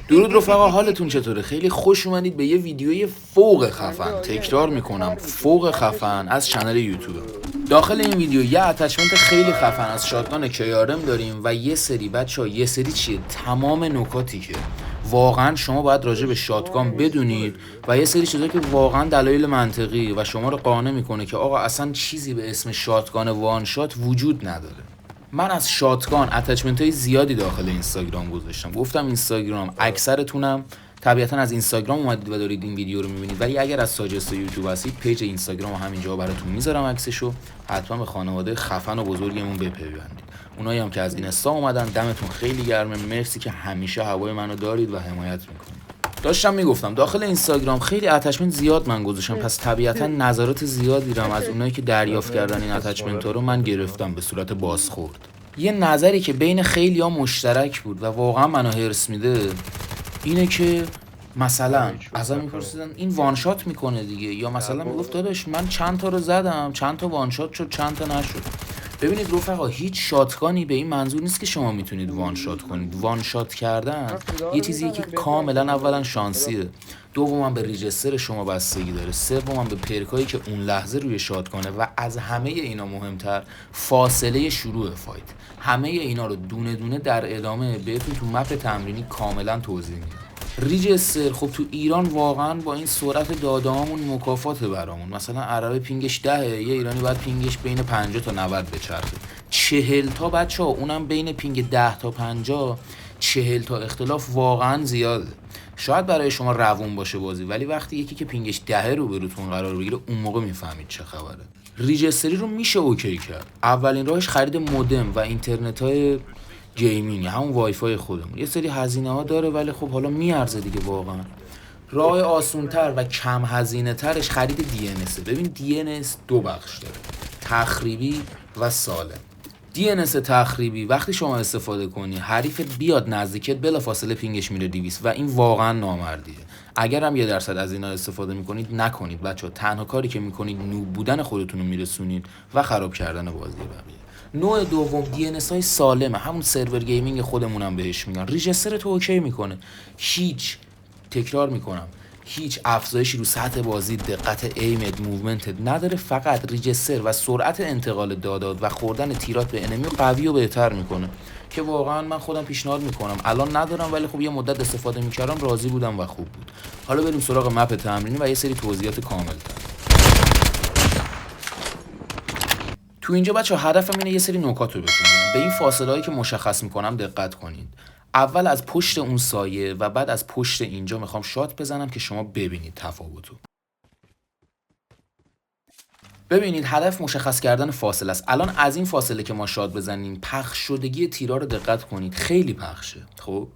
درود رفقا، حالتون چطوره؟ خیلی خوش اومدید به یه ویدیوی فوق خفن، تکرار میکنم فوق خفن از چنل یوتیوب. داخل این ویدیو یه اتچمنت خیلی خفن از شاتگان کیارم داریم و یه سری بچه‌ها، یه سری چیه، تمام نکاتی که واقعا شما باید راجع به شاتگان بدونید و یه سری چیزا که واقعا دلایل منطقی و شما رو قانع میکنه که آقا اصلا چیزی به اسم شاتگان وان شات وجود نداره. من از شاتگان اتچمنت های زیادی داخل اینستاگرام گذاشتم. گفتم اینستاگرام، اکثرتونم طبیعتا از اینستاگرام اومدید و دارید این ویدیو رو میبینید، ولی اگر از ساجست یوتیوب هستید پیج اینستاگرام همینجا براتون میذارم عکسشو. حتما به خانواده خفن و بزرگمون بپیوندید. اونایی هم که از اینستا اومدن دمتون خیلی گرمه، مرسی که همیشه هوای منو دارید و حمایت میکنید. داشتم میگفتم داخل اینستاگرام خیلی اتچمنت زیاد من گذاشتم، پس طبیعتا نظرات زیادی رو از اونایی که دریافت کردن این اتچمنت ها رو من گرفتم به صورت بازخورد. یه نظری که بین خیلی ها مشترک بود و واقعا منو هرس میده اینه که مثلا ازم میپرسیدن این وان شات میکنه دیگه، یا مثلا میگفت داداش من چند تا رو زدم، چند تا وان شات شد، چند تا نشد. ببینید رفقا، هیچ شاتگانی به این منظور نیست که شما میتونید وان شات کنید. وان شات کردن یه چیزیه که کاملا اولا شانسیه، دوما به ریجستر شما بستگی داره، سوما به پرکایی که اون لحظه روی شاتگانه و از همه اینا مهمتر فاصله شروع فایت. همه اینا رو دونه دونه در ادامه بهتون تو مپ تمرینی کاملا توضیح میدم. ریجستر خب تو ایران واقعا با این سرعت داده‌هامون مکافات برامون. مثلا عربه پینگش 10، یه ایرانی باید پینگش بین 50 تا 90 بچرخه. 40 تا بچه‌ها، اونم بین پینگ 10 تا 50، 40 تا اختلاف واقعا زیاده. شاید برای شما روون باشه بازی، ولی وقتی یکی که پینگش 10 رو بروتون قرار بگیره اون موقع میفهمید چه خبره. ریجستری رو میشه اوکی کرد. اولین راهش خرید مودم و اینترنت‌های گیمینگ، همون وای فای خودمون. یه سری هزینه ها داره ولی خب حالا میارزه دیگه واقعا. راه آسونتر و کم هزینه ترش خرید دی ان اس. ببین دی ان اس دو بخش داره، تخریبی و سالم. دی ان اس تخریبی وقتی شما استفاده کنی حریفت بیاد نزدیکت بلافاصله پینگش میره 200 و این واقعا نامردیه. اگر هم 1% از اینا استفاده میکنید نکنید بچه‌ها. تنها کاری که میکنید نوب بودن خودتون رو میرسونید و خراب کردن بازی بقیه. نوع دوم دی ان اس های سالمه، همون سرور گیمینگ خودمونم بهش میگن. ریجستر تو اوکی میکنه، هیچ، تکرار میکنم، هیچ افزایشی رو سطح بازی، دقت ایمت، موومنت نداره. فقط ریجستر و سرعت انتقال دادات و خوردن تیرات به انمی قوی و بهتر میکنه که واقعا من خودم پیشنهاد میکنم. الان ندارم ولی خب یه مدت استفاده میکردم، راضی بودم و خوب بود. حالا بریم سراغ مپ تمرینی و یه سری توضیحات کامل‌تر. تو اینجا بچه هدفم اینه یه سری نکات رو بتونیم به این فاصله هایی که مشخص میکنم دقت کنید. اول از پشت اون سایه و بعد از پشت اینجا میخوام شات بزنم که شما ببینید تفاوتو. ببینید هدف مشخص کردن فاصله است. الان از این فاصله که ما شات بزنیم پخش شدگی تیرا رو دقت کنید، خیلی پخشه. خب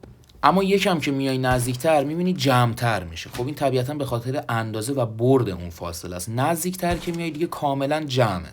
اما یکم که میای نزدیکتر میبینید جمع‌تر میشه. خب این طبیعتا به خاطر اندازه و برد اون فاصله است. نزدیکتر که میای دیگه کاملا جمعه.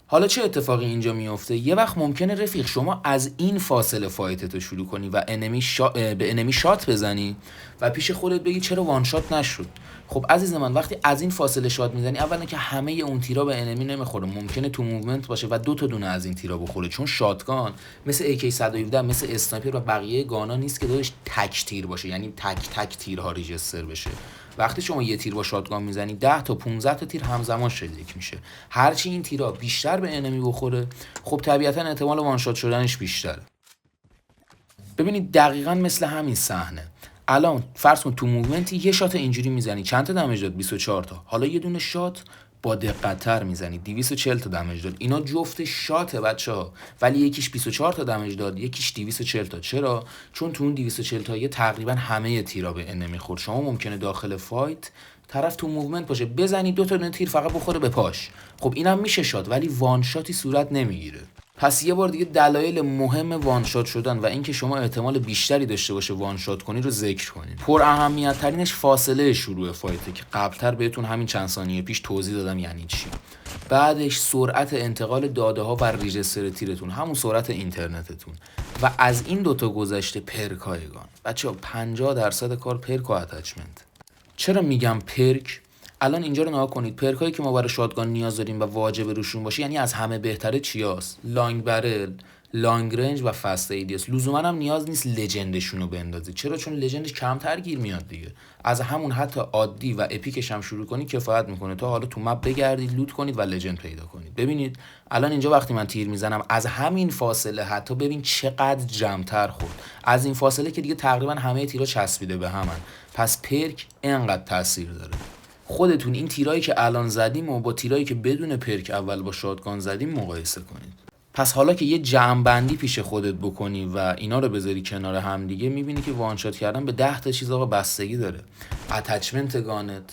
حالا چه اتفاقی اینجا میفته؟ یه وقت ممکنه رفیق شما از این فاصله فایتتو شروع کنی و به انمی شات بزنی و پیش خودت بگی چرا وان شات نشد. خب عزیز من، وقتی از این فاصله شات میزنی، اولا که همه اون تیرا به انمی نمیخوره، ممکنه تو موومنت باشه و 2 تا دونه از این تیرا بخوره، چون شاتگان مثل AK 117 مثل اسنایپر و بقیه گانا نیست که داشت تک تیر باشه، یعنی تک تیرها ریجستر بشه. وقتی شما یه تیر با شاتگان میزنی 10 تا 15 تا تیر همزمان شلیک میشه. هرچی این تیرا بیشتر به انمی بخوره خب طبیعتا احتمال وان شات شدنش بیشتره. ببینید دقیقاً مثل همین صحنه. الان فرض کن تو موومنتی یه شات اینجوری میزنی، چند تا دمیج داد؟ 24 تا. حالا یه دونه شات با دقت‌تر میزنی، 240 تا دمیج داد. اینا جفت شاته بچه‌ها، ولی یکیش 24 تا دمیج داد، یکیش 240 تا. چرا؟ چون تو اون 240 تا تقریبا همه تیرا به انمی خورد. شما ممکنه داخل فایت طرف تو موومنت باشه بزنی 2 تا تیر فقط بخوره به پاش. خب اینم میشه شات، ولی وان شاتی صورت نمیگیره. پس یه بار دیگه دلایل مهم وان شات شدن و اینکه شما احتمال بیشتری داشته باشه وان شات کنی رو ذکر کنید. پر اهمیت ترینش فاصله شروع فایته که قبلتر بهتون همین چند ثانیه پیش توضیح دادم یعنی چی. بعدش سرعت انتقال داده ها و ریجستر تیرتون، همون سرعت اینترنتتون. و از این دوتا گذشته پرکایگان. بچه‌ها 50% کار پرک و اتچمنت. چرا میگم پرک؟ الان اینجا رو نگاه کنید. پرکایی که ما برای شاتگان نیاز داریم و واجب روشون باشه، یعنی از همه بهتره چیاست؟ لانگ برل، لانگ رنج و فست ایدیاس. لزوما هم نیاز نیست لجندشون رو بندازی. چرا؟ چون لجندش کمتر گیر میاد دیگه. از همون حتی عادی و اپیکش هم شروع کنی کفایت میکنه تا حالا تو مپ بگردید، لوت کنید و لجند پیدا کنید. ببینید الان اینجا وقتی من تیر میزنم از همین فاصله حتی ببین چقدر جمع‌تر خورد. از این فاصله که دیگه تقریبا همه تیرا چسبیده به همن. پس پرک اینقدر تاثیر داره. خودتون این تیرایی که الان زدیم و با تیرایی که بدون پرک اول با شاتگان زدیم مقایسه کنید. پس حالا که یه جمع‌بندی پیش خودت بکنی و اینا رو بذاری کنار هم دیگه، میبینی که وان شات کردن به 10 تا چیز آقا بستگی داره. اتچمنت گانت،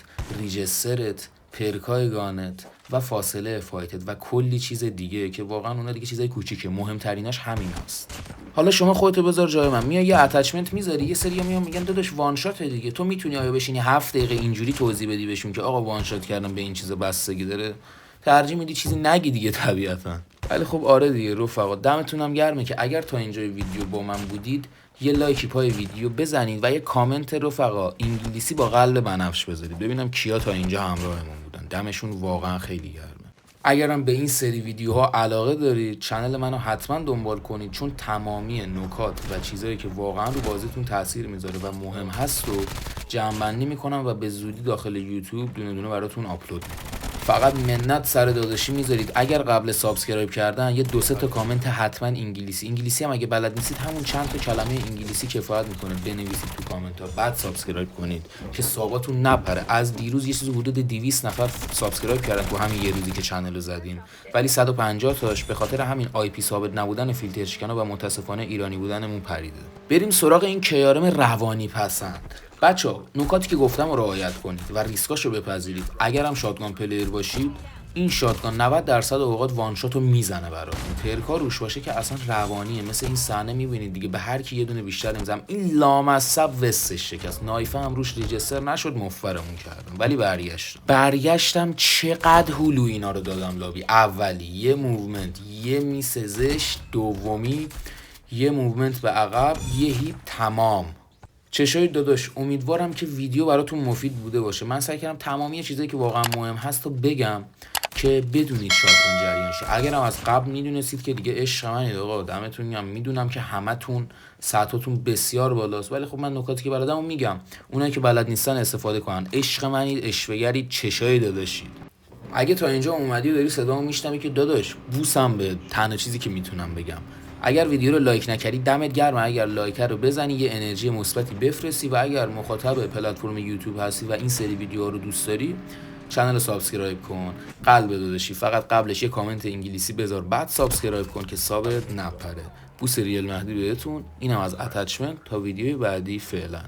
ریجسترت، پرکای گانت و فاصله فایتت و کلی چیز دیگه که واقعا اونا دیگه چیزای کوچیکه، مهمتریناش همین هست. حالا شما خودتو بذار جای من، میای یه اتچمنت میذاری، یه سری میان میگن داداش وان شات دیگه، تو میتونی آیا بشینی 7 دقیقه اینجوری توضیح بدی بهشون که آقا وان شات کردن به این چیزا بستگی داره؟ ترجیح میدی چیزی نگی دیگه طبیعتا. ولی خب آره دیگه رفقا، دمتون هم گرمه که اگر تا اینجای ویدیو با من بودید یه لایکی پای ویدیو بزنید و یه کامنت رفقا انگلیسی با قلب بنفش بذارید ببینم کیا تا اینجا همراهمون بودن. دمشون واقعا خیلی گرمه. اگرم به این سری ویدیوها علاقه دارید چنل منو حتما دنبال کنید، چون تمامی نکات و چیزایی که واقعا رو بازیتون تاثیر میذاره و مهم هست رو جمع‌بندی میکنم و به زودی داخل یوتیوب دونه دونه براتون آپلود میکنم. فقط منت سر داداشی میذارید اگر قبل سابسکرایب کردن یه 2-3 تا کامنت حتما انگلیسی هم اگه بلد نیستید همون چند تا کلمه انگلیسی کفایت میکنه بنویسید تو کامنت ها، بعد سابسکرایب کنید که ساقاتون نپره. از دیروز یه چیز حدود 200 نفر سابسکرایب کردن تو همین یه روزی که چنل رو زدیم، ولی 150 تاش به خاطر همین آی پی ثابت نبودن فیلتر شکن‌ها و متاسفانه ایرانی بودنمون پریده. بریم سراغ این کیارم روانی پسند. بچه‌ها نکاتی که گفتم رو رعایت کنید و ریسکاشو بپذیرید. اگرم شاتگان پلیر باشید این شاتگان 90% اوقات وان شاتو میزنه براتون. پرکا روش باشه که اصلا روانیه. مثل این صحنه میبینید دیگه، به هر کی یه دونه بیشتر نمیزنم. این لامصب وستش شکست، نایفه هم روش ریجستر نشد، مفرمون کردم. ولی برگشتم چقدر هلو اینا رو دادم لابی. اولی یه موومنت، یه میسزش، دومی یه موومنت به عقب، یه هیپ، تمام. چشای داداش امیدوارم که ویدیو براتون مفید بوده باشه. من سعی کردم تمامی چیزایی که واقعا مهم هست رو بگم که بدونید شاتگان جریان شه. اگرم از قبل میدونستید که دیگه عشق منید آقا، دمتون گرم. میدونم که همتون سطحتون بسیار بالاست، ولی خب من نکاتی که بلدمو میگم، اونایی که بلد نیستن استفاده کنن. عشق منید، عشوه‌گرید، چشای داداشید. اگه تا اینجا اومدی و داری صدامو میشنوی که داداش بوسم به تنها چیزی که میتونم بگم. اگر ویدیو رو لایک نکردی دمت گرم، اگر لایک رو بزنی یه انرژی مثبتی بفرستی، و اگر مخاطب پلتفرم یوتیوب هستی و این سری ویدیوها رو دوست داری چنل رو سابسکرایب کن. قلب داداشی فقط قبلش یه کامنت انگلیسی بذار بعد سابسکرایب کن که سابت نپره. بوس ریال مهدی بهتون. اینم از اتچمنت. تا ویدیوی بعدی فعلا.